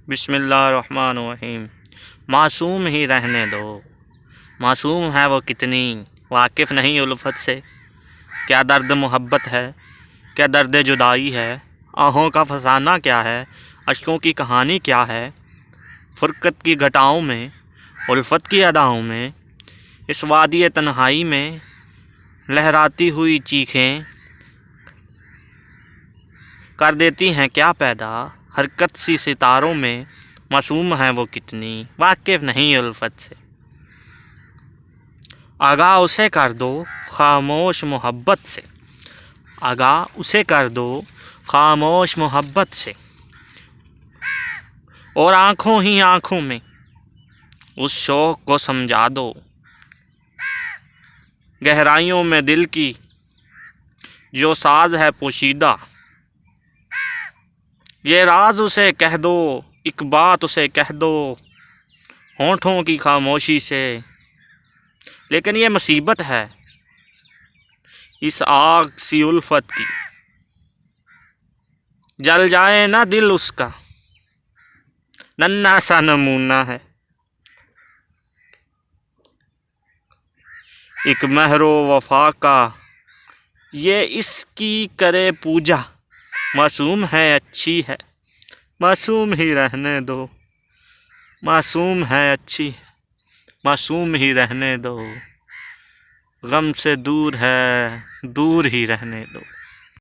بسم اللہ الرحمن الرحیم۔ معصوم ہی رہنے دو، معصوم ہے وہ کتنی، واقف نہیں الفت سے۔ کیا درد محبت ہے، کیا درد جدائی ہے، آہوں کا فسانہ کیا ہے، اشکوں کی کہانی کیا ہے۔ فرقت کی گھٹاؤں میں، الفت کی اداؤں میں، اس وادی تنہائی میں لہراتی ہوئی چیخیں کر دیتی ہیں کیا پیدا، حرکت سی ستاروں میں۔ معصوم ہے وہ کتنی، واقف نہیں الفت سے۔ آگاہ اسے کر دو خاموش محبت سے، آگاہ اسے کر دو خاموش محبت سے، اور آنکھوں ہی آنکھوں میں اس شوق کو سمجھا دو، گہرائیوں میں دل کی جو ساز ہے پوشیدہ۔ یہ راز اسے کہہ دو، ایک بات اسے کہہ دو ہونٹوں کی خاموشی سے۔ لیکن یہ مصیبت ہے اس آگ سی الفت کی، جل جائے نہ دل اس کا، ننھا سا نمونہ ہے۔ ایک مہر و وفا کا یہ اس کی کرے پوجا، معصوم ہے اچھی ہے، معصوم ہی رہنے دو، معصوم ہے اچھی ہے، معصوم ہی رہنے دو، غم سے دور ہے دور ہی رہنے دو۔